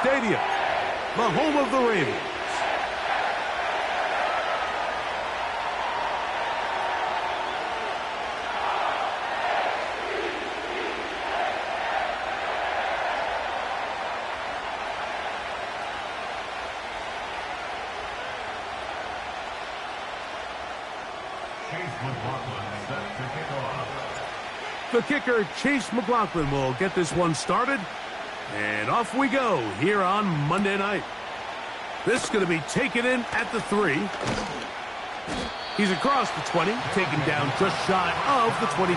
Stadium, the home of the Ravens. The kicker, Chase McLaughlin, will get this one started. And off we go here on Monday night. This is going to be taken in at the 3. He's across the 20, taken down just shy of the 25.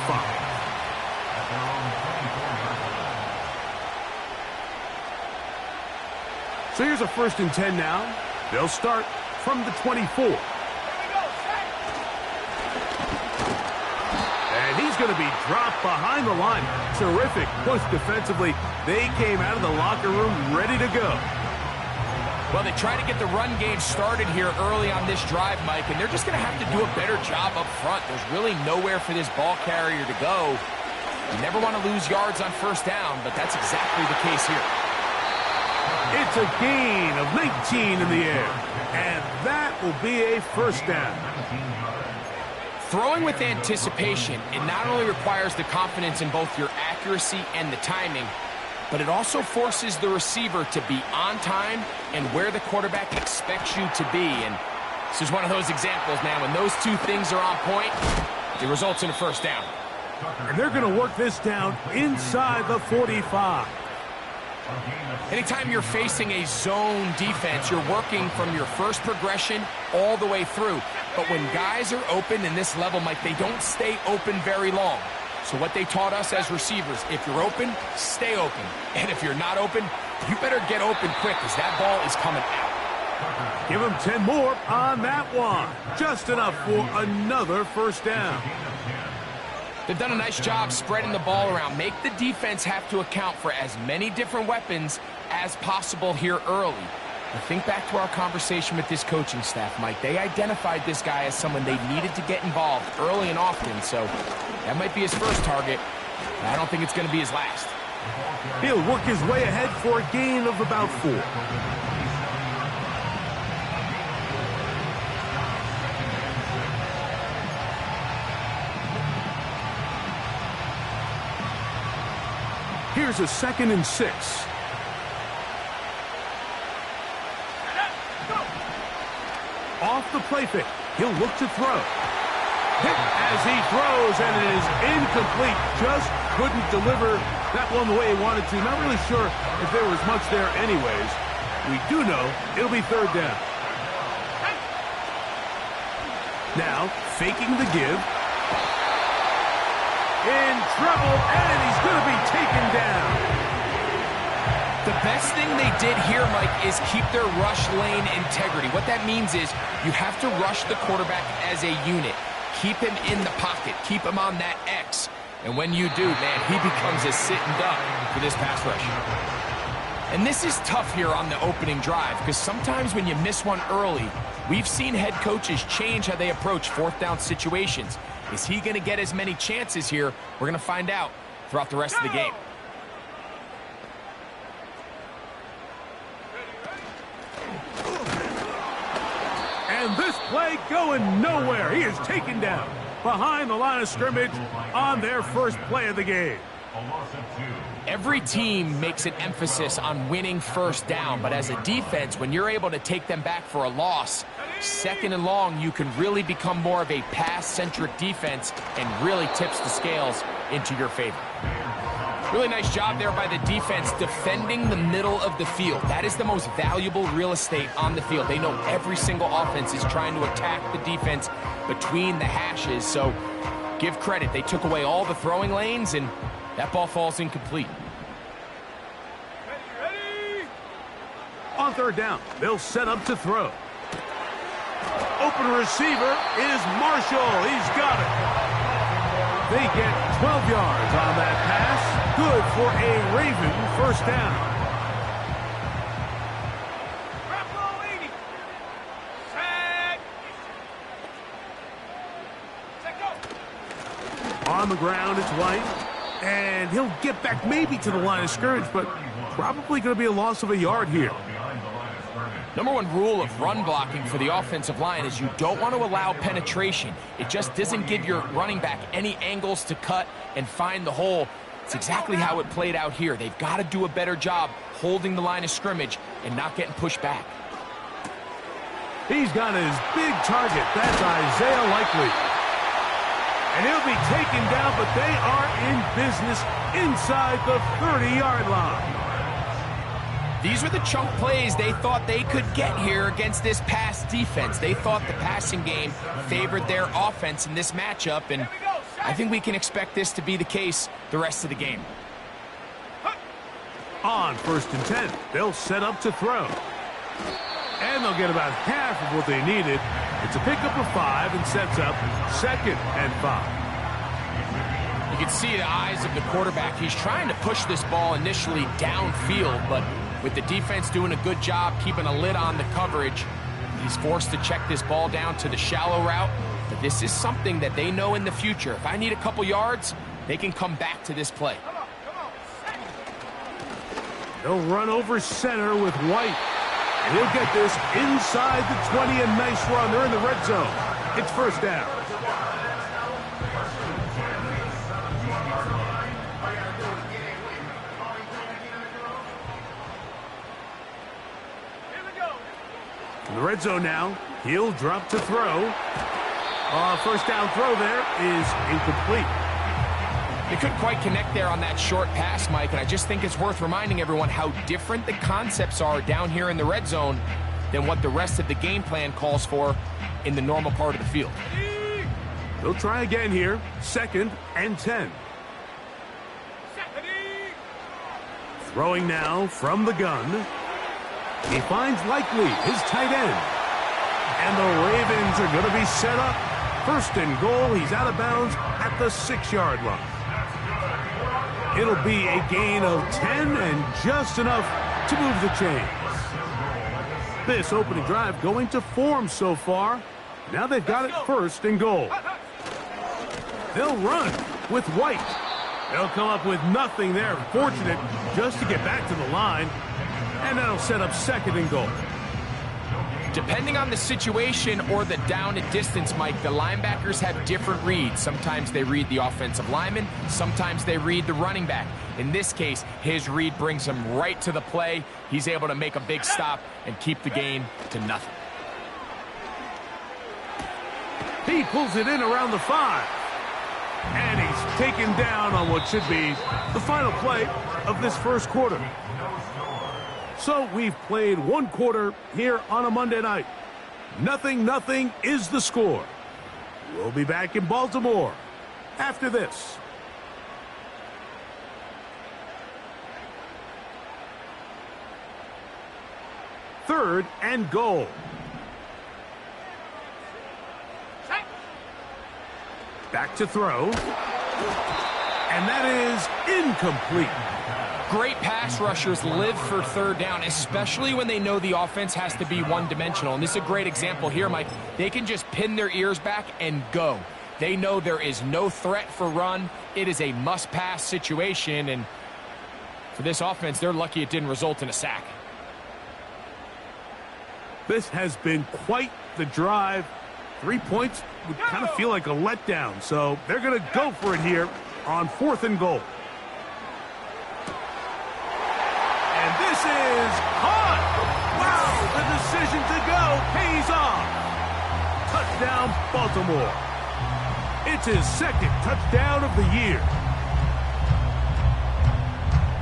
So here's a 1st and 10 now. They'll start from the 24. Going to be dropped behind the line. Terrific push defensively. They came out of the locker room ready to go. Well, they try to get the run game started here early on this drive, Mike, and they're just going to have to do a better job up front. There's really nowhere for this ball carrier to go. You never want to lose yards on 1st down, but that's exactly the case here. It's a gain of 19 in the air, and that will be a 1st down. Throwing with anticipation, it not only requires the confidence in both your accuracy and the timing, but it also forces the receiver to be on time and where the quarterback expects you to be. And this is one of those examples, man. When those two things are on point, it results in a 1st down. And they're going to work this down inside the 45. Anytime you're facing a zone defense, you're working from your first progression all the way through. But when guys are open in this level, Mike, they don't stay open very long. So what they taught us as receivers, if you're open, stay open. And if you're not open, you better get open quick because that ball is coming out. Give them 10 more on that one. Just enough for another 1st down. They've done a nice job spreading the ball around. Make the defense have to account for as many different weapons as possible here early. But think back to our conversation with this coaching staff, Mike. They identified this guy as someone they needed to get involved early and often, so that might be his 1st target, but I don't think it's going to be his last. He'll work his way ahead for a gain of about 4. Here's a 2nd and 6. Off the play fake. He'll look to throw. Hit as he throws, and it is incomplete. Just couldn't deliver that one the way he wanted to. Not really sure if there was much there anyways. We do know it'll be 3rd down. Now, faking the give. In trouble, and he's going to be taken down. The best thing they did here, Mike, is keep their rush lane integrity. What that means is you have to rush the quarterback as a unit. Keep him in the pocket. Keep him on that X. And when you do, man, he becomes a sitting duck for this pass rush. And this is tough here on the opening drive because sometimes when you miss one early, we've seen head coaches change how they approach 4th down situations. Is he going to get as many chances here? We're going to find out throughout the rest of the game. And this play going nowhere. He is taken down behind the line of scrimmage on their 1st play of the game. Every team makes an emphasis on winning 1st down, but as a defense, when you're able to take them back for a loss, 2nd and long, you can really become more of a pass-centric defense and really tips the scales into your favor. Really nice job there by the defense defending the middle of the field. That is the most valuable real estate on the field. They know every single offense is trying to attack the defense between the hashes, so give credit. They took away all the throwing lanes, and that ball falls incomplete. On 3rd down, they'll set up to throw. Open receiver is Marshall. He's got it. They get 12 yards on that pass. Good for a Raven 1st down. On the ground, it's White. And he'll get back maybe to the line of scrimmage, but probably going to be a loss of a yard here. Number one rule of run blocking for the offensive line is you don't want to allow penetration. It just doesn't give your running back any angles to cut and find the hole. It's exactly how it played out here. They've got to do a better job holding the line of scrimmage and not getting pushed back. He's got his big target. That's Isaiah Likely. And he'll be taken down, but they are in business inside the 30-yard line. These were the chunk plays they thought they could get here against this pass defense. They thought the passing game favored their offense in this matchup, and I think we can expect this to be the case the rest of the game. On 1st and 10, they'll set up to throw. And they'll get about half of what they needed. It's a pickup of 5 and sets up 2nd and 5. You can see the eyes of the quarterback. He's trying to push this ball initially downfield, but with the defense doing a good job keeping a lid on the coverage, he's forced to check this ball down to the shallow route. But this is something that they know in the future. If I need a couple yards, they can come back to this play. They'll run over center with White. And he'll get this inside the 20, a nice run. They're in the red zone. It's 1st down. In the red zone now, he'll drop to throw. 1st down throw there is incomplete. They couldn't quite connect there on that short pass, Mike, and I just think it's worth reminding everyone how different the concepts are down here in the red zone than what the rest of the game plan calls for in the normal part of the field. They'll try again here, 2nd and 10. Throwing now from the gun. He finds Likely, his tight end. And the Ravens are going to be set up. 1st and goal, he's out of bounds at the 6-yard line. It'll be a gain of 10 and just enough to move the chains. This opening drive going to form so far. Now they've got it 1st and goal. They'll run with White. They'll come up with nothing there. Fortunate just to get back to the line. And that'll set up 2nd and goal. Depending on the situation or the down and distance, Mike, the linebackers have different reads. Sometimes they read the offensive lineman. Sometimes they read the running back. In this case, his read brings him right to the play. He's able to make a big stop and keep the gain to nothing. He pulls it in around the 5. And he's taken down on what should be the final play of this 1st quarter. So we've played 1 quarter here on a Monday night. 0-0 is the score. We'll be back in Baltimore after this. Third and goal. Back to throw. And that is incomplete. Great pass rushers live for 3rd down, especially when they know the offense has to be one-dimensional. And this is a great example here, Mike. They can just pin their ears back and go. They know there is no threat for run. It is a must-pass situation, and for this offense, they're lucky it didn't result in a sack. This has been quite the drive. 3 points would kind of feel like a letdown, so they're going to go for it here on 4th and goal. And this is caught. Wow, the decision to go pays off. Touchdown, Baltimore. It's his 2nd touchdown of the year.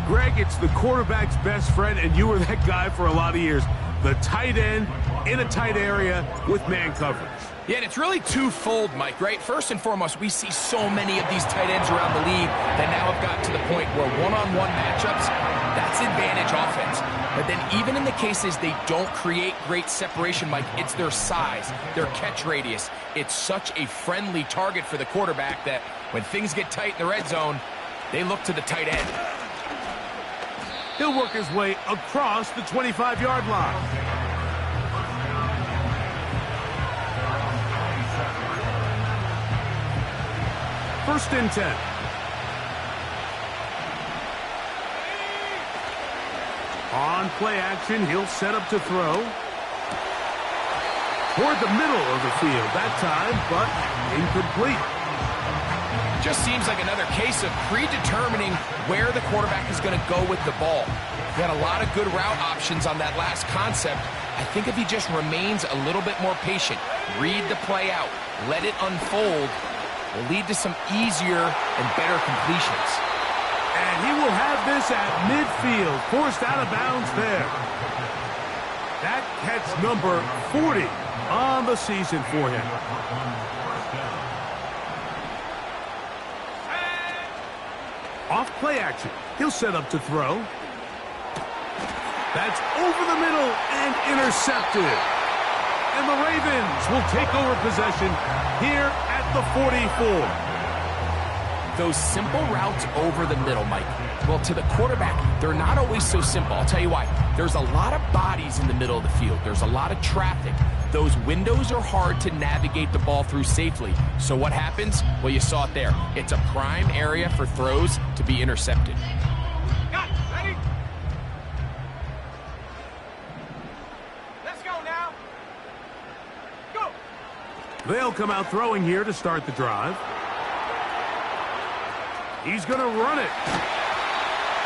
Greg, it's the quarterback's best friend, and you were that guy for a lot of years. The tight end in a tight area with man coverage. Yeah, and it's really twofold, Mike, right? First and foremost, we see so many of these tight ends around the league that now have gotten to the point where one-on-one matchups, that's advantage offense. But then even in the cases they don't create great separation, Mike, it's their size, their catch radius. It's such a friendly target for the quarterback that when things get tight in the red zone, they look to the tight end. He'll work his way across the 25-yard line. First and 10. On play action, he'll set up to throw. Toward the middle of the field that time, but incomplete. Just seems like another case of predetermining where the quarterback is going to go with the ball. He had a lot of good route options on that last concept. I think if he just remains a little bit more patient, read the play out, let it unfold, will lead to some easier and better completions. And he will have this at midfield, forced out of bounds there. That catch number 40 on the season for him. Off play action, he'll set up to throw. That's over the middle and intercepted. And the Ravens will take over possession here at the 44. Those simple routes over the middle, Mike. Well, to the quarterback, they're not always so simple. I'll tell you why. There's a lot of bodies in the middle of the field. There's a lot of traffic. Those windows are hard to navigate the ball through safely. So what happens? Well, you saw it there. It's a prime area for throws to be intercepted. Got it. Ready? Let's go now. Go. They'll come out throwing here to start the drive. He's going to run it.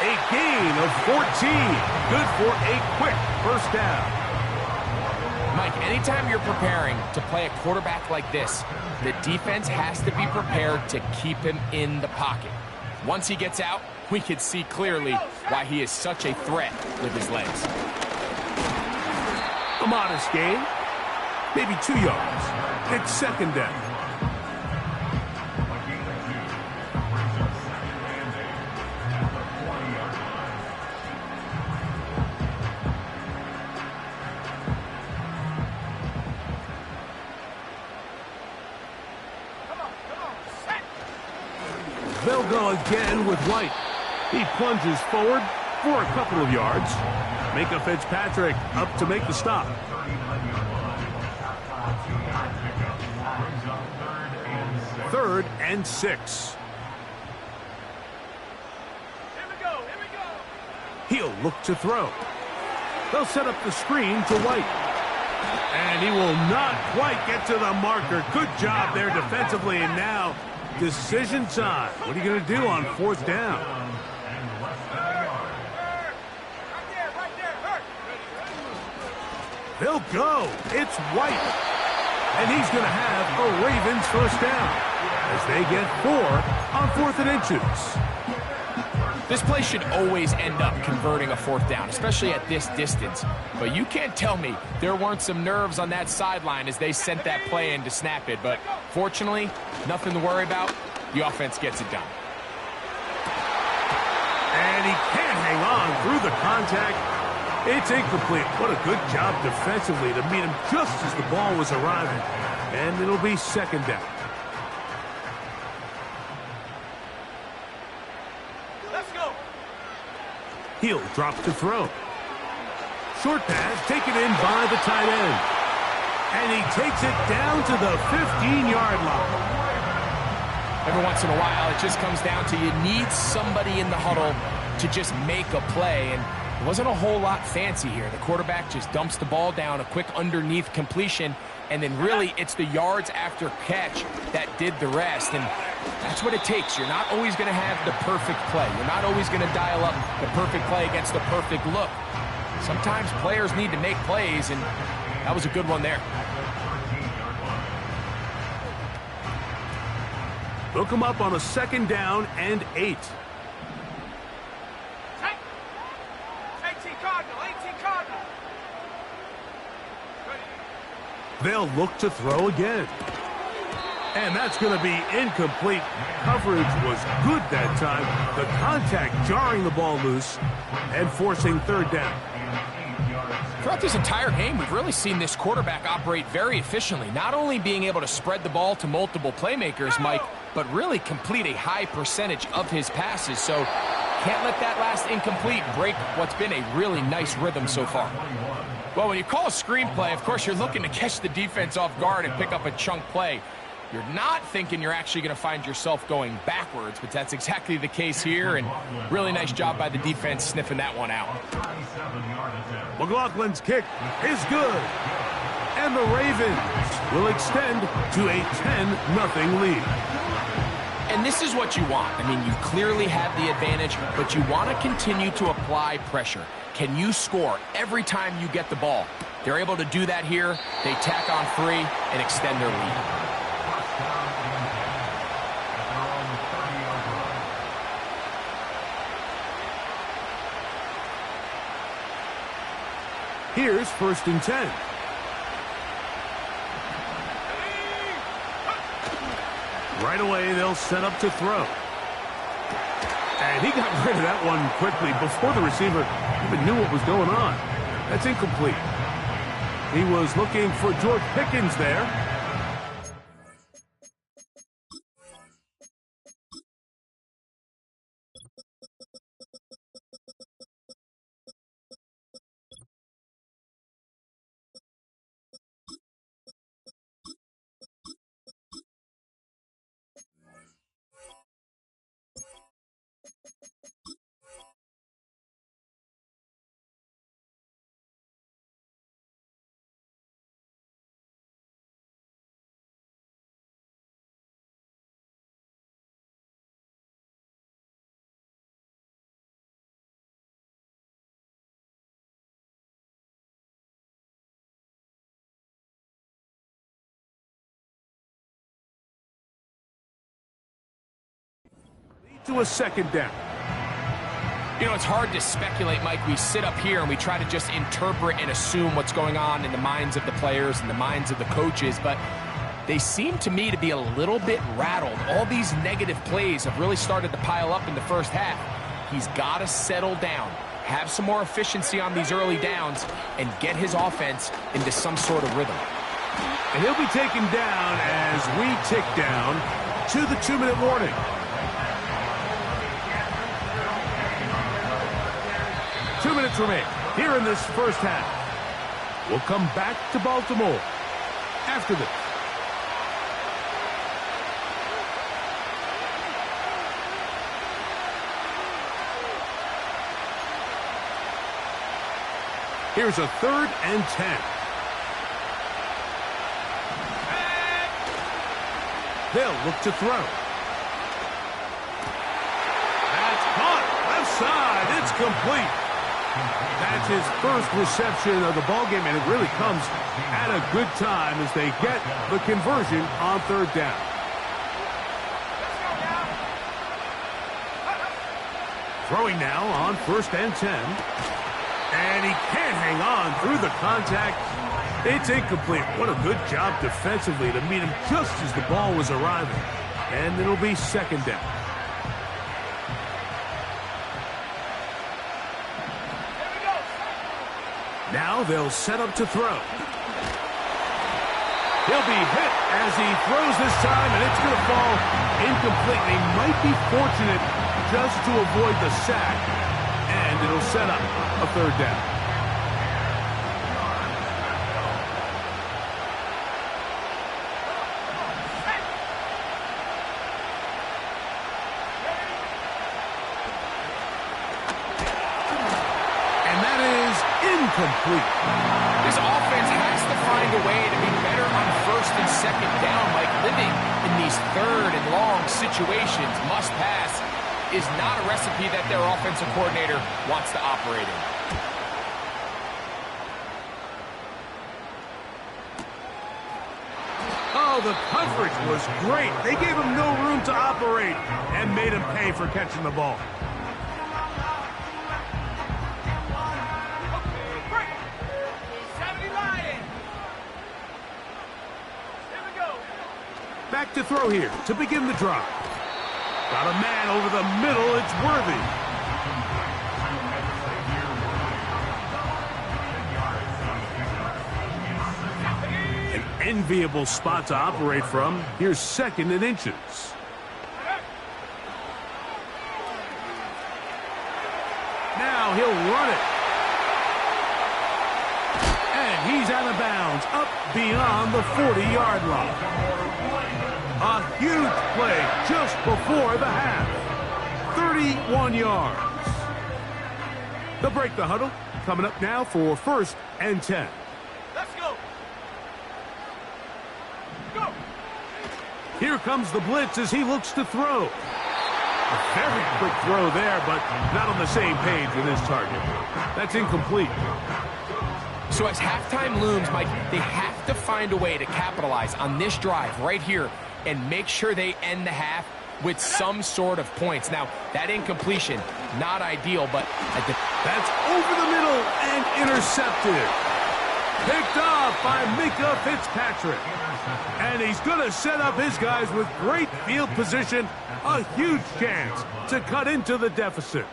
A gain of 14. Good for a quick first down. Mike, anytime you're preparing to play a quarterback like this, the defense has to be prepared to keep him in the pocket. Once he gets out, we can see clearly why he is such a threat with his legs. A modest gain, maybe 2 yards. It's second down. They'll go again with White. He plunges forward for a couple of yards. Micah Fitzpatrick up to make the stop. Third and 6. Here we go. Here we go. He'll look to throw. They'll set up the screen to White. And he will not quite get to the marker. Good job there defensively. And now, decision time. What are you going to do on fourth down? Right there. They'll go. It's White. And he's going to have a Ravens first down as they get 4 on 4th and inches. This play should always end up converting a fourth down, especially at this distance. But you can't tell me there weren't some nerves on that sideline as they sent that play in to snap it. But fortunately, nothing to worry about. The offense gets it done. And he can't hang on through the contact. It's incomplete. What a good job defensively to meet him just as the ball was arriving. And it'll be second down. Let's go. He'll drop to throw. Short pass taken in by the tight end. And he takes it down to the 15-yard line. Every once in a while, it just comes down to you need somebody in the huddle to just make a play. And it wasn't a whole lot fancy here. The quarterback just dumps the ball down, a quick underneath completion, and then really it's the yards after catch that did the rest. And that's what it takes. You're not always going to have the perfect play. You're not always going to dial up the perfect play against the perfect look. Sometimes players need to make plays, and that was a good one there. Look him up on a second down and 8. 18 Cardinal. They'll look to throw again. And that's going to be incomplete. Coverage was good that time. The contact jarring the ball loose and forcing third down. Throughout this entire game, we've really seen this quarterback operate very efficiently, not only being able to spread the ball to multiple playmakers, Mike, but really complete a high percentage of his passes. So can't let that last incomplete break what's been a really nice rhythm so far. Well, when you call a screenplay, of course, you're looking to catch the defense off guard and pick up a chunk play. You're not thinking you're actually going to find yourself going backwards, but that's exactly the case here, and really nice job by the defense sniffing that one out. McLaughlin's kick is good. And the Ravens will extend to a 10-0 lead. And this is what you want. I mean, you clearly have the advantage, but you want to continue to apply pressure. Can you score every time you get the ball? They're able to do that here. They tack on 3 and extend their lead. Here's 1st and 10. Right away, they'll set up to throw. And he got rid of that one quickly before the receiver even knew what was going on. That's incomplete. He was looking for George Pickens there. To a 2nd down. You know, it's hard to speculate, Mike. We sit up here and we try to just interpret and assume what's going on in the minds of the players and the minds of the coaches, but they seem to me to be a little bit rattled. All these negative plays have really started to pile up in the first half. He's got to settle down, have some more efficiency on these early downs, and get his offense into some sort of rhythm. And he'll be taken down as we tick down to the 2-minute warning. 2 minutes remain here in this first half. We'll come back to Baltimore after this. Here's a 3rd and 10. They'll look to throw. That's caught. Left side. It's complete. That's his first reception of the ballgame, and it really comes at a good time as they get the conversion on 3rd down. Throwing now on 1st and 10. And he can't hang on through the contact. It's incomplete. What a good job defensively to meet him just as the ball was arriving. And it'll be 2nd down. Now they'll set up to throw. He'll be hit as he throws this time, and it's going to fall incomplete. They might be fortunate just to avoid the sack, and it'll set up a 3rd down. Complete. This offense has to find a way to be better on 1st and 2nd down. Like, living in these 3rd and long situations, must pass, is not a recipe that their offensive coordinator wants to operate in. Oh, the coverage was great. They gave him no room to operate and made him pay for catching the ball. Back to throw here to begin the drive. Got a man over the middle. It's Worthy. An enviable spot to operate from. Here's 2nd and inches. Now he'll run it. And he's out of bounds, up beyond the 40-yard line. A huge play just before the half. 31 yards. They'll break the huddle. Coming up now for 1st and 10. Let's go. Go. Here comes the blitz as he looks to throw. A very quick throw there, but not on the same page with his target. That's incomplete. So as halftime looms, Mike, they have to find a way to capitalize on this drive right here and make sure they end the half with some sort of points. Now, that incompletion, not ideal, but that's over the middle and intercepted. Picked off by Minkah Fitzpatrick. And he's going to set up his guys with great field position. A huge chance to cut into the deficit.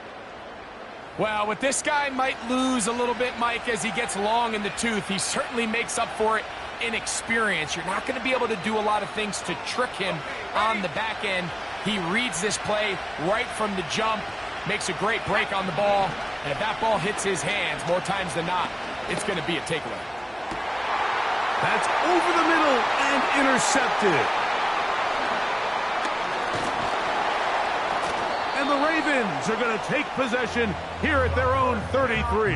Well, with this guy might lose a little bit, Mike, as he gets long in the tooth. He certainly makes up for it in experience. You're not going to be able to do a lot of things to trick him on the back end. He reads this play right from the jump, makes a great break on the ball, and if that ball hits his hands more times than not, it's going to be a takeaway. That's over the middle and intercepted. And the Ravens are going to take possession here at their own 33.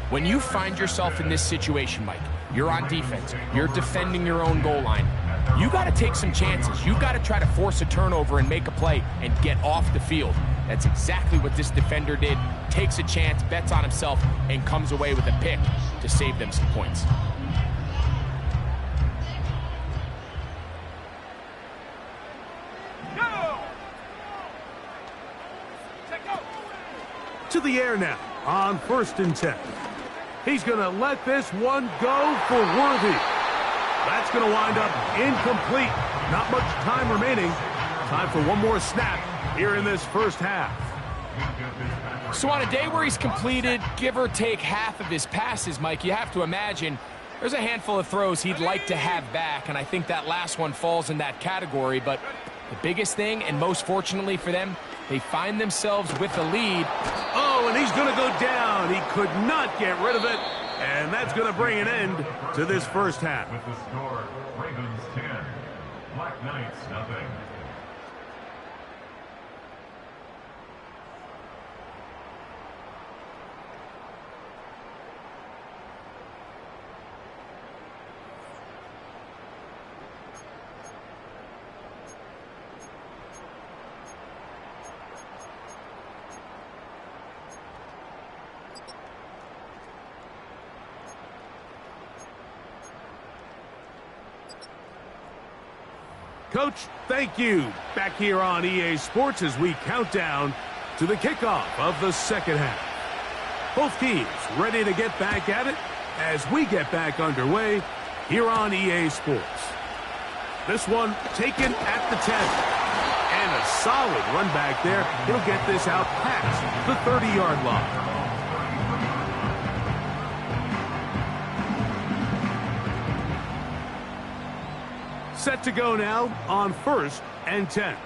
When you find yourself in this situation, Mike, you're on defense, you're defending your own goal line, you got to take some chances. You got to try to force a turnover and make a play and get off the field. That's exactly what this defender did. Takes a chance, bets on himself, and comes away with a pick to save them some points. To the air now on 1st and 10. He's going to let this one go for Worthy. That's going to wind up incomplete. Not much time remaining. Time for one more snap here in this first half. So on a day where he's completed, give or take half of his passes, Mike, you have to imagine there's a handful of throws he'd like to have back, and I think that last one falls in that category. But the biggest thing, and most fortunately for them, they find themselves with the lead. Oh, and he's going to go down. He could not get rid of it. And that's going to bring an end to this first half. With the score, Ravens 10, Black Knights nothing. Coach, thank you. Back here on EA Sports as we count down to the kickoff of the second half. Both teams ready to get back at it as we get back underway here on EA Sports. This one taken at the 10. And a solid run back there. He'll get this out past the 30-yard line. Set to go now on 1st and 10.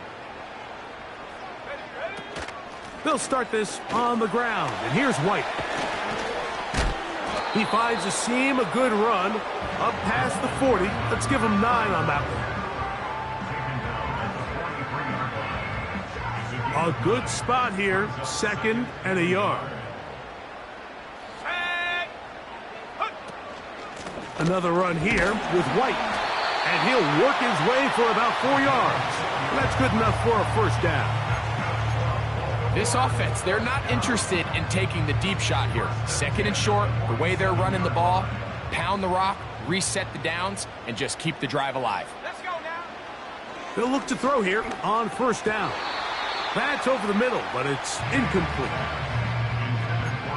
They'll start this on the ground, and here's White. He finds a seam, a good run, up past the 40. Let's give him 9 on that one. A good spot here, 2nd and a yard. Another run here with White. And he'll work his way for about 4 yards. That's good enough for a first down. This offense, they're not interested in taking the deep shot here. 2nd and short, the way they're running the ball, pound the rock, reset the downs, and just keep the drive alive. Let's go now. They'll look to throw here on 1st down. That's over the middle, but it's incomplete.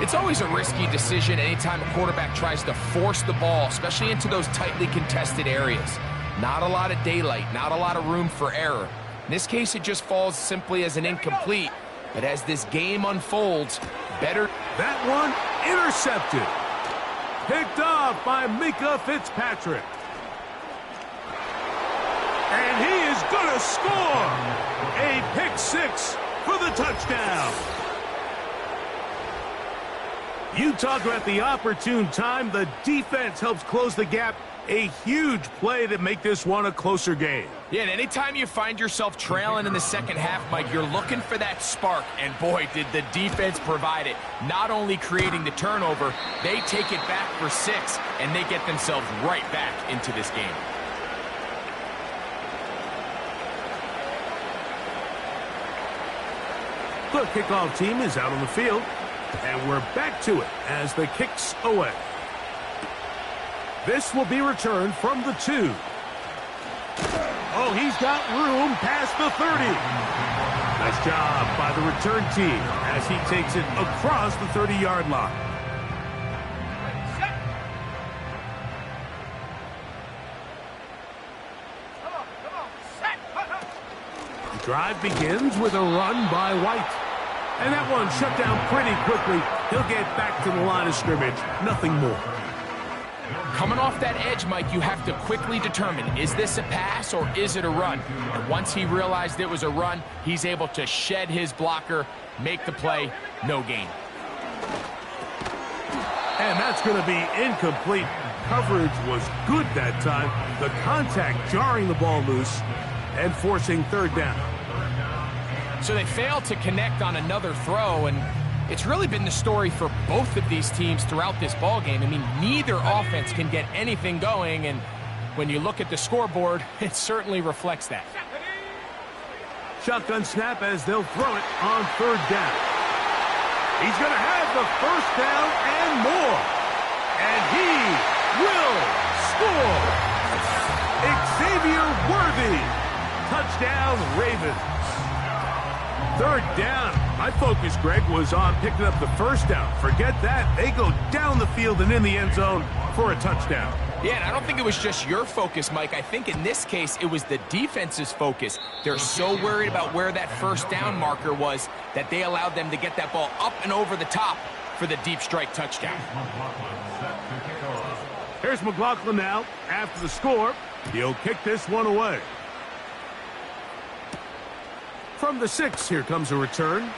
It's always a risky decision anytime a quarterback tries to force the ball, especially into those tightly contested areas. Not a lot of daylight, not a lot of room for error. In this case, it just falls simply as an incomplete. But as this game unfolds, better... That one intercepted. Picked off by Minkah Fitzpatrick. And he is going to score. A pick 6 for the touchdown. You talk about the opportune time. The defense helps close the gap A huge play to make this one a closer game. Yeah, and anytime you find yourself trailing in the second half, Mike, you're looking for that spark. And boy, did the defense provide it. Not only creating the turnover, they take it back for 6, and they get themselves right back into this game. The kickoff team is out on the field, and we're back to it as the kick's away. This will be returned from the 2. Oh, he's got room past the 30. Nice job by the return team as he takes it across the 30-yard line. Set. Come on, set. The drive begins with a run by White. And that one shut down pretty quickly. He'll get back to the line of scrimmage. Nothing more. Coming off that edge, Mike, you have to quickly determine, is this a pass or is it a run? And once he realized it was a run, he's able to shed his blocker, make the play, no gain. And that's going to be incomplete. Coverage was good that time. The contact jarring the ball loose and forcing third down. So they failed to connect on another throw, and it's really been the story for both of these teams throughout this ballgame. I mean, neither offense can get anything going, and when you look at the scoreboard, it certainly reflects that. Shotgun snap as they'll throw it on third down. He's going to have the first down and more. And he will score. Xavier Worthy. Touchdown, Ravens. Third down. My focus, Greg, was on picking up the first down. Forget that. They go down the field and in the end zone for a touchdown. Yeah, and I don't think it was just your focus, Mike. I think in this case, it was the defense's focus. They're so worried about where that first down marker was that they allowed them to get that ball up and over the top for the deep strike touchdown. Here's McLaughlin now after the score. He'll kick this one away. From the 6, here comes a return.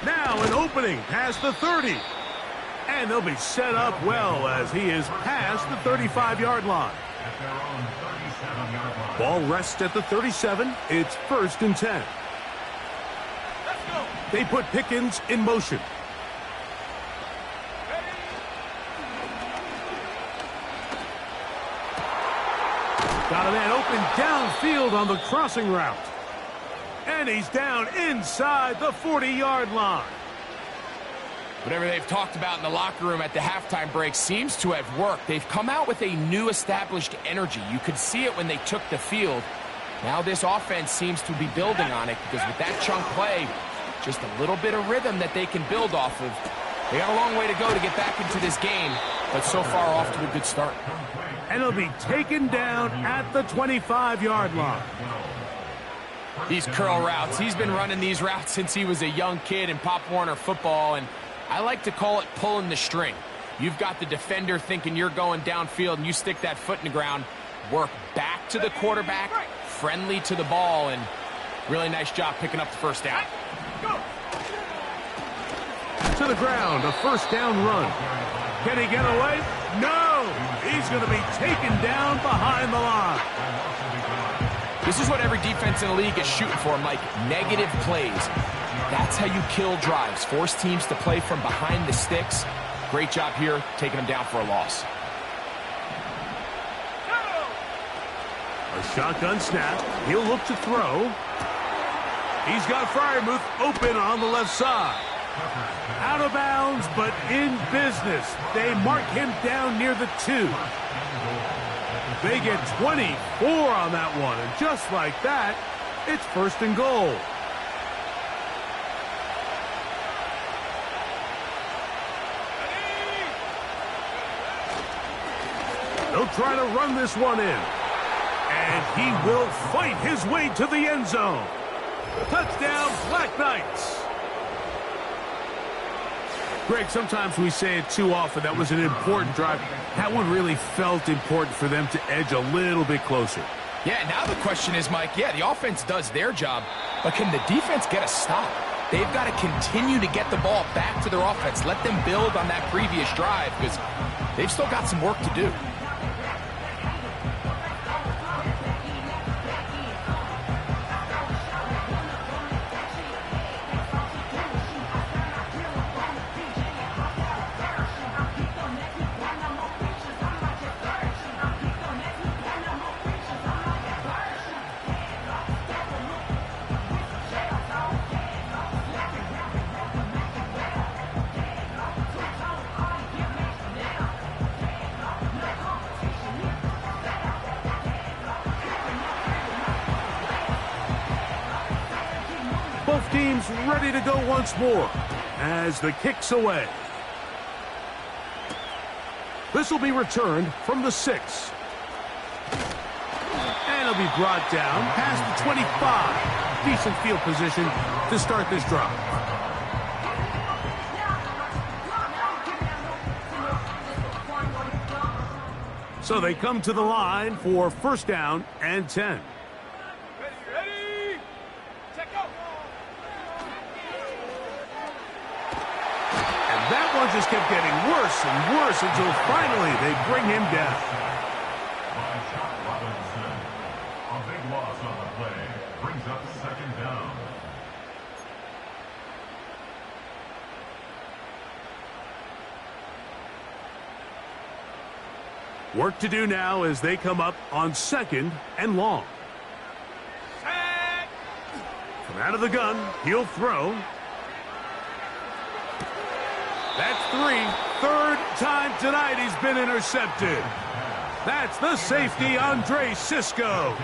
Now an opening past the 30. And they'll be set up well as he is past the 35-yard line. Ball rests at the 37. It's 1st and 10. Let's go. They put Pickens in motion. Got a man open downfield on the crossing route. And he's down inside the 40-yard line. Whatever they've talked about in the locker room at the halftime break seems to have worked. They've come out with a new established energy. You could see it when they took the field. Now this offense seems to be building on it because with that chunk play, just a little bit of rhythm that they can build off of. They got a long way to go to get back into this game, but so far off to a good start. And he'll be taken down at the 25-yard line. These curl routes, he's been running these routes since he was a young kid in Pop Warner football, and I like to call it pulling the string. You've got the defender thinking you're going downfield, and you stick that foot in the ground, work back to the quarterback, friendly to the ball, and really nice job picking up the first down. Go. To the ground, a first down run. Can he get away? No! He's going to be taken down behind the line. This is what every defense in the league is shooting for, Mike. Negative plays. That's how you kill drives. Force teams to play from behind the sticks. Great job here, taking them down for a loss. A shotgun snap. He'll look to throw. He's got Freiermuth open on the left side. Out of bounds, but in business. They mark him down near the 2. They get 24 on that one, and just like that, it's 1st and goal. They'll try to run this one in. And he will fight his way to the end zone. Touchdown, Black Knights. Greg, sometimes we say it too often. That was an important drive. That one really felt important for them to edge a little bit closer. Yeah, now the question is, Mike, yeah, the offense does their job, but can the defense get a stop? They've got to continue to get the ball back to their offense. Let them build on that previous drive because they've still got some work to do. seems ready to go once more as the kick's away. This will be returned from the 6. And it'll be brought down past the 25. Decent field position to start this drive. So they come to the line for first down and 10. Ready? Check out. And that one just kept getting worse and worse until finally they bring him down. By Chuck Robinson. A big loss on the play. Brings up second down. Work to do now as they come up on second and long. Set. From out of the gun, he'll throw. That's 3. Third time tonight he's been intercepted. That's the safety, Andre Cisco.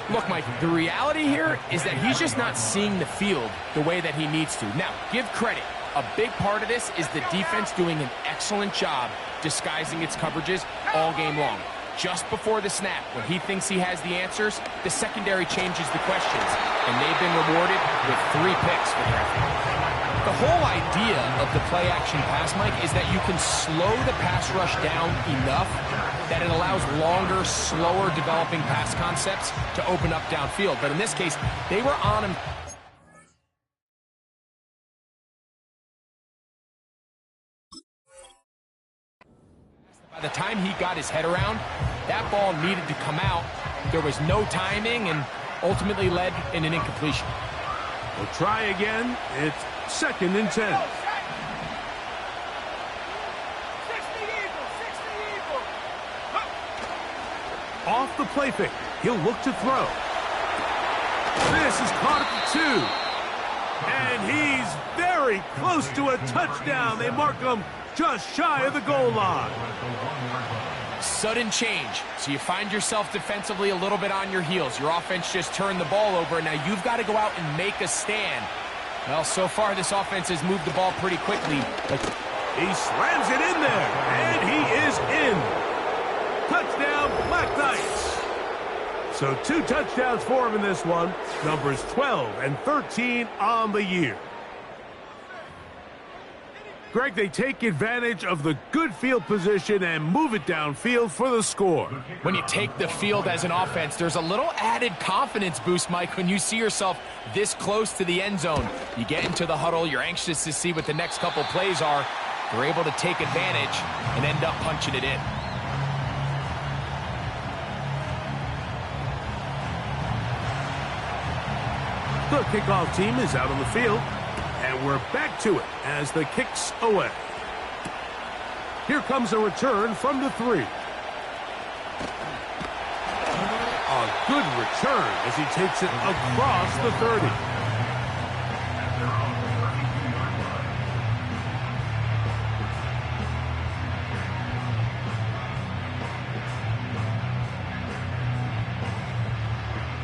Look, Mike, the reality here is that he's just not seeing the field the way that he needs to. Now, give credit. A big part of this is the defense doing an excellent job disguising its coverages all game long. Just before the snap, when he thinks he has the answers, the secondary changes the questions, and they've been rewarded with 3 picks for their effort. The whole idea of the play-action pass, Mike, is that you can slow the pass rush down enough that it allows longer, slower developing pass concepts to open up downfield. But in this case, they were on him. By the time he got his head around, that ball needed to come out. There was no timing and ultimately led in an incompletion. We'll try again. It's second and 10. 60 Eagles. 60 Eagles. Huh. Off the play fake. He'll look to throw. This is caught at the 2. And he's very close to a touchdown. They mark him just shy of the goal line. Sudden change. So you find yourself defensively a little bit on your heels. Your offense just turned the ball over, and now you've got to go out and make a stand. Well, so far this offense has moved the ball pretty quickly. But he slams it in there, and he is in. Touchdown, Black Knights. So 2 touchdowns for him in this one. Numbers 12 and 13 on the year. Greg, they take advantage of the good field position and move it downfield for the score. when you take the field as an offense, there's a little added confidence boost, Mike, when you see yourself this close to the end zone. You get into the huddle, you're anxious to see what the next couple plays are. You're able to take advantage and end up punching it in. The kickoff team is out on the field, and we're back to it as the kick's away. Here comes a return from the 3. A good return as he takes it across the 30.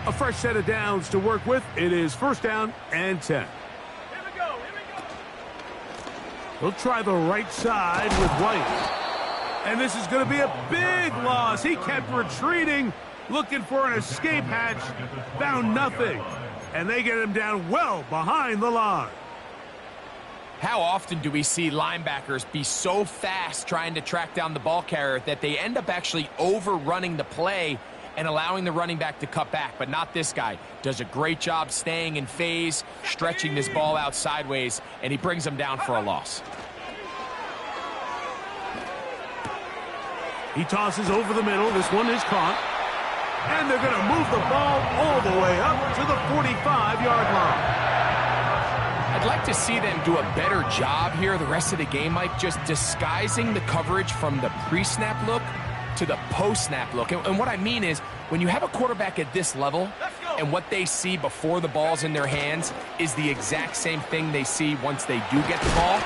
A fresh set of downs to work with. It is first down and 10. Here we go. He'll try the right side with White. And this is going to be a big loss. He kept retreating, looking for an escape hatch. Found nothing. And they get him down well behind the line. How often do we see linebackers be so fast trying to track down the ball carrier that they end up actually overrunning the play and allowing the running back to cut back? But not this guy. Does a great job staying in phase, stretching this ball out sideways, and he brings them down for a loss. He tosses over the middle. This one is caught. And they're going to move the ball all the way up to the 45-yard line. I'd like to see them do a better job here the rest of the game, Mike, just disguising the coverage from the pre-snap look to the post-snap look. And what I mean is, when you have a quarterback at this level and what they see before the ball's in their hands is the exact same thing they see once they do get the ball,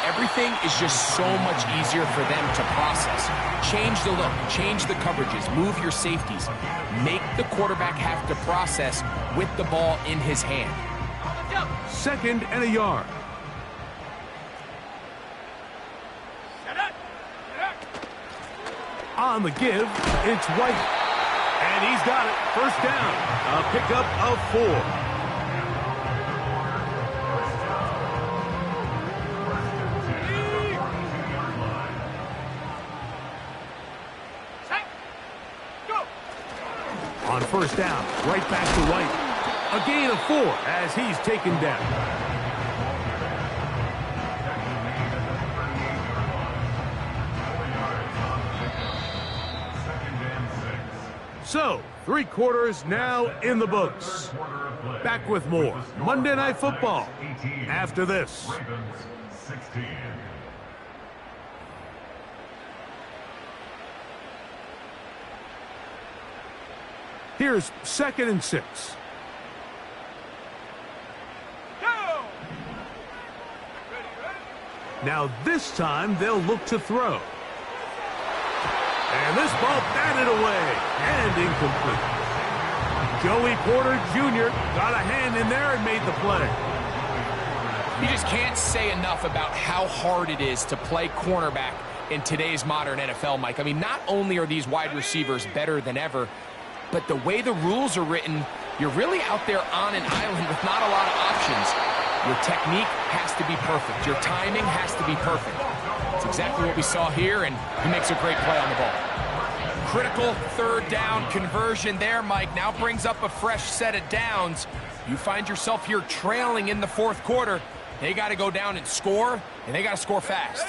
everything is just so much easier for them to process. Change the look, change the coverages, move your safeties. Make the quarterback have to process with the ball in his hand. 2nd and a yard. On the give, it's White. And he's got it. First down. A pickup of 4. On first down, right back to White. A gain of 4 as he's taken down. So, 3 quarters now in the books. Back with more Monday Night Football after this. Ravens 16. Here's 2nd and 6. Go! Now this time they'll look to throw. And this ball batted away and incomplete. Joey Porter Jr. got a hand in there and made the play. You just can't say enough about how hard it is to play cornerback in today's modern NFL, Mike. I mean, not only are these wide receivers better than ever, but the way the rules are written, you're really out there on an island with not a lot of options. Your technique has to be perfect. Your timing has to be perfect. It's exactly what we saw here, and he makes a great play on the ball. Critical 3rd down conversion there, Mike. Now brings up a fresh set of downs. You find yourself here trailing in the 4th quarter. They got to go down and score, and they got to score fast.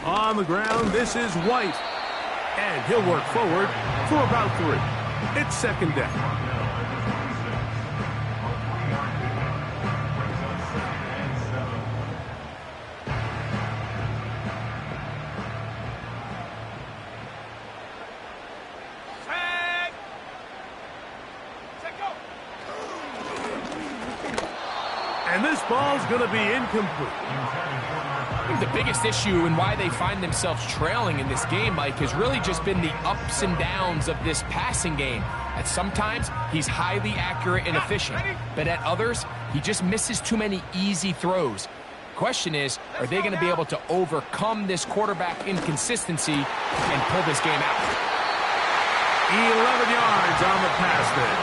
On the ground, this is White. And he'll work forward for about 3. It's 2nd down. And this ball's going to be incomplete. I think the biggest issue and why they find themselves trailing in this game, Mike, has really just been the ups and downs of this passing game. At sometimes, he's highly accurate and efficient, but at others, he just misses too many easy throws. Question is, are they going to be able to overcome this quarterback inconsistency and pull this game out? 11 yards on the pass there.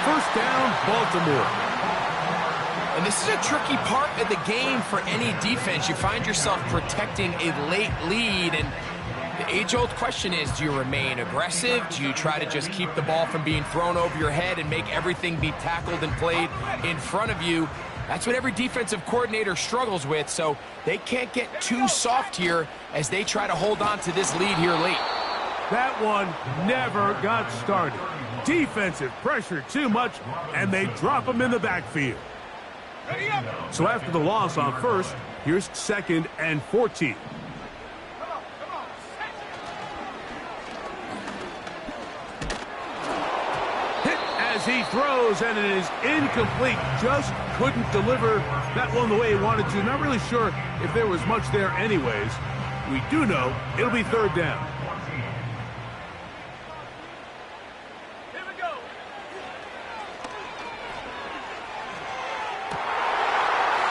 First down, Baltimore. And this is a tricky part of the game for any defense. You find yourself protecting a late lead, and the age-old question is, do you remain aggressive? Do you try to just keep the ball from being thrown over your head and make everything be tackled and played in front of you? That's what every defensive coordinator struggles with, so they can't get too soft here as they try to hold on to this lead here late. That one never got started. Defensive pressure too much, and they drop him in the backfield. So after the loss on 1st, here's 2nd and 14. Hit as he throws, and it is incomplete. Just couldn't deliver that one the way he wanted to. Not really sure if there was much there anyways. We do know it'll be 3rd down.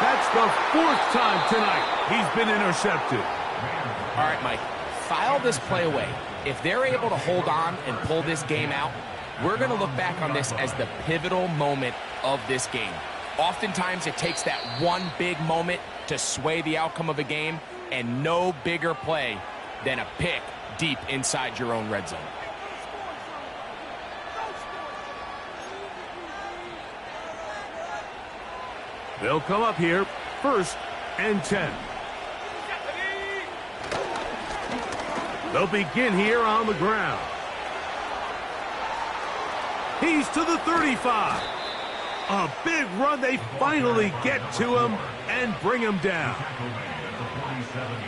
That's the 4th time tonight he's been intercepted. All right, Mike, file this play away. If they're able to hold on and pull this game out, we're going to look back on this as the pivotal moment of this game. Oftentimes, it takes that one big moment to sway the outcome of a game, and no bigger play than a pick deep inside your own red zone. They'll come up here, 1st and 10. They'll begin here on the ground. He's to the 35. A big run. They finally get to him and bring him down.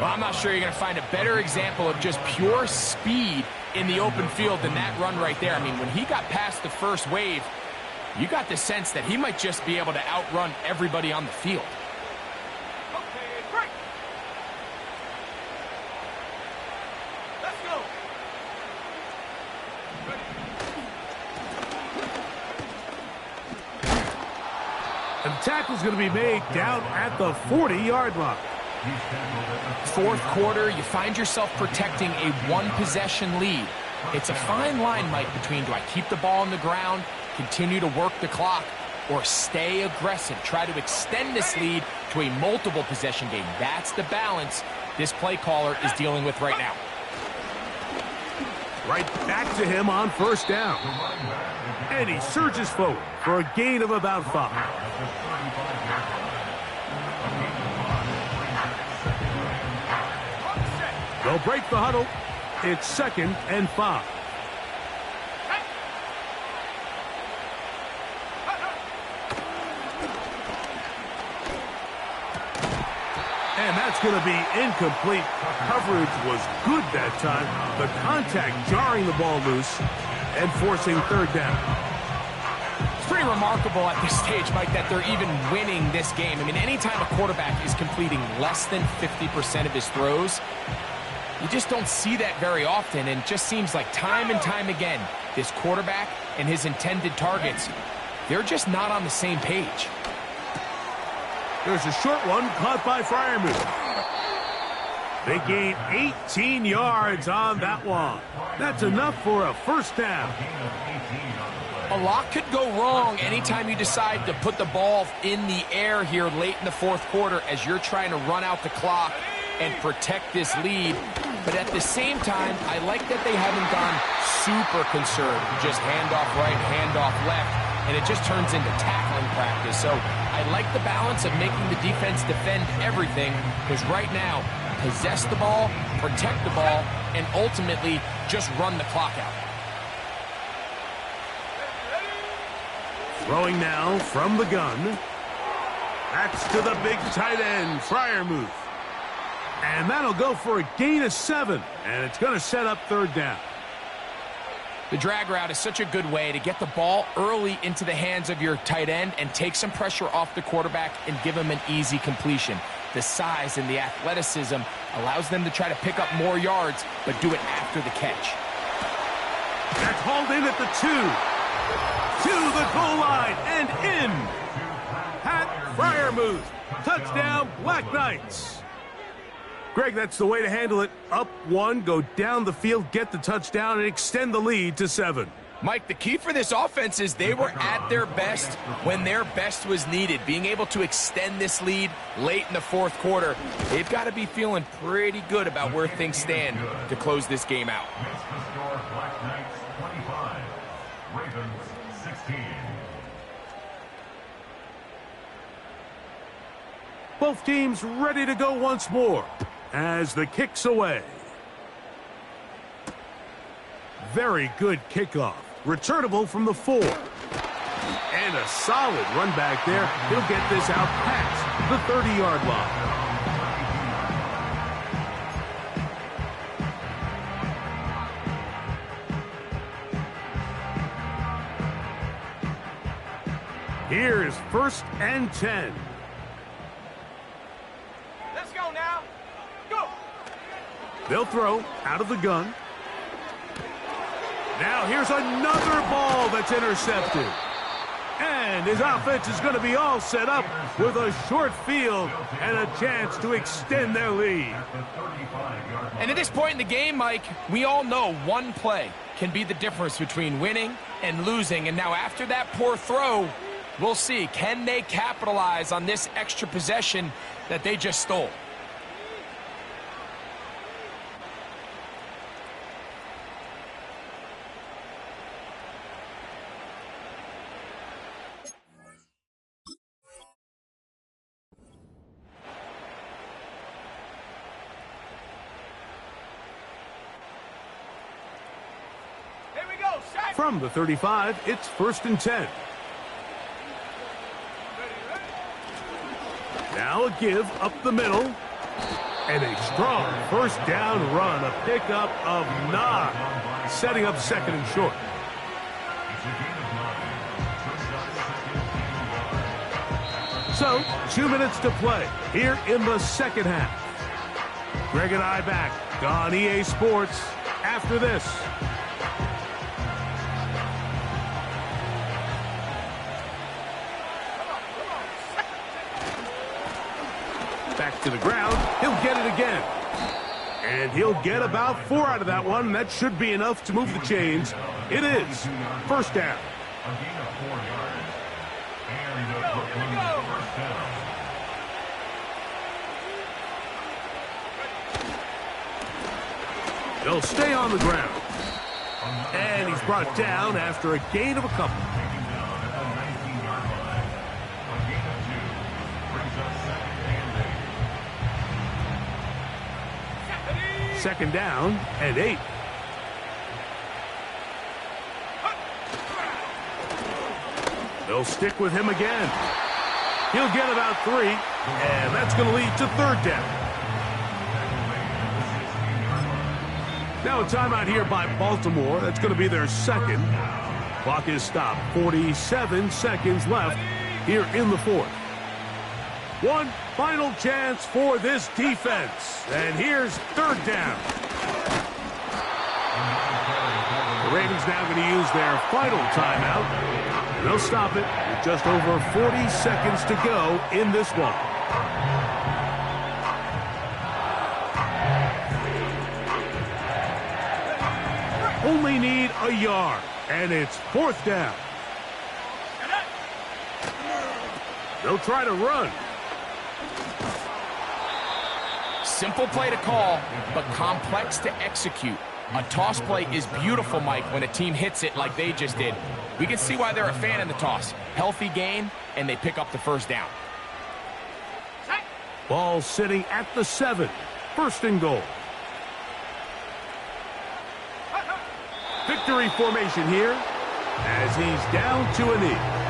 Well, I'm not sure you're going to find a better example of just pure speed in the open field than that run right there. I mean, when he got past the first wave, you got the sense that he might just be able to outrun everybody on the field. Okay, break. Let's go. tackle's going to be made down at the 40-yard line. Fourth quarter, you find yourself protecting a one-possession lead. It's a fine line, Mike, between do I keep the ball on the ground, continue to work the clock, or stay aggressive, try to extend this lead to a multiple possession game. That's the balance this play caller is dealing with right now. Right back to him on first down. And he surges forward for a gain of about 5. They'll break the huddle. It's 2nd and 5. And that's going to be incomplete. Coverage was good that time. The contact jarring the ball loose and forcing 3rd down. It's pretty remarkable at this stage, Mike, that they're even winning this game. I mean, anytime a quarterback is completing less than 50% of his throws, you just don't see that very often, and it just seems like time and time again, this quarterback and his intended targets, they're just not on the same page. There's a short one caught by Freiermuth. They gain 18 yards on that one. That's enough for a first down. A lot could go wrong anytime you decide to put the ball in the air here late in the fourth quarter as you're trying to run out the clock and protect this lead. But at the same time, I like that they haven't gone super conserved. Just handoff right, handoff left, and it just turns into tackling practice. So I like the balance of making the defense defend everything, because right now, possess the ball, protect the ball, and ultimately just run the clock out. Throwing now from the gun. That's to the big tight end, Freiermuth. And that'll go for a gain of 7, and it's going to set up 3rd down. The drag route is such a good way to get the ball early into the hands of your tight end and take some pressure off the quarterback and give him an easy completion. The size and the athleticism allows them to try to pick up more yards, but do it after the catch. That's hauled in at the 2. To the goal line and in. Pat Freiermuth. Touchdown, Black Knights. Greg, that's the way to handle it. Up 1, go down the field, get the touchdown, and extend the lead to 7. Mike, the key for this offense is they were at their best when their best was needed. Being able to extend this lead late in the fourth quarter, they've got to be feeling pretty good about where things stand to close this game out. Black Knights 25, Ravens 16. Both teams ready to go once more as the kick's away. Very good kickoff. Returnable from the 4. And a solid run back there. He'll get this out past the 30-yard line. Here's 1st and 10. Let's go now. Go. They'll throw out of the gun. Now here's another ball that's intercepted. And his offense is going to be all set up with a short field and a chance to extend their lead. And at this point in the game, Mike, we all know one play can be the difference between winning and losing. And now after that poor throw, we'll see, can they capitalize on this extra possession that they just stole? Here we go. Set. From the 35, it's 1st and 10. Now a give up the middle. And a strong first down run. A pickup of 9. Setting up 2nd and short. So, 2 minutes to play here in the second half. Greg and I back on EA Sports after this. to the ground. He'll get it again. And he'll get about 4 out of that one. That should be enough to move the chains. It is. First down. A gain of 4 yards. And Brooklyn first down. They'll stay on the ground. And he's brought down after a gain of a couple. Taken down at the 19-yard line. A gain of 2 brings up second and 8. Second down and 8. They'll stick with him again. He'll get about 3, and that's going to lead to third down. Now a timeout here by Baltimore. That's going to be their second. Clock is stopped. 47 seconds left here in the fourth. One final chance for this defense. And here's third down. The Ravens now going to use their final timeout. They'll stop it with just over 40 seconds to go in this one. Only need a yard, and it's fourth down. They'll try to run. Simple play to call, but complex to execute. A toss play is beautiful, Mike, when a team hits it like they just did. We can see why they're a fan in the toss. Healthy gain, and they pick up the first down. Ball sitting at the 7. First and goal. Victory formation here as he's down to a knee.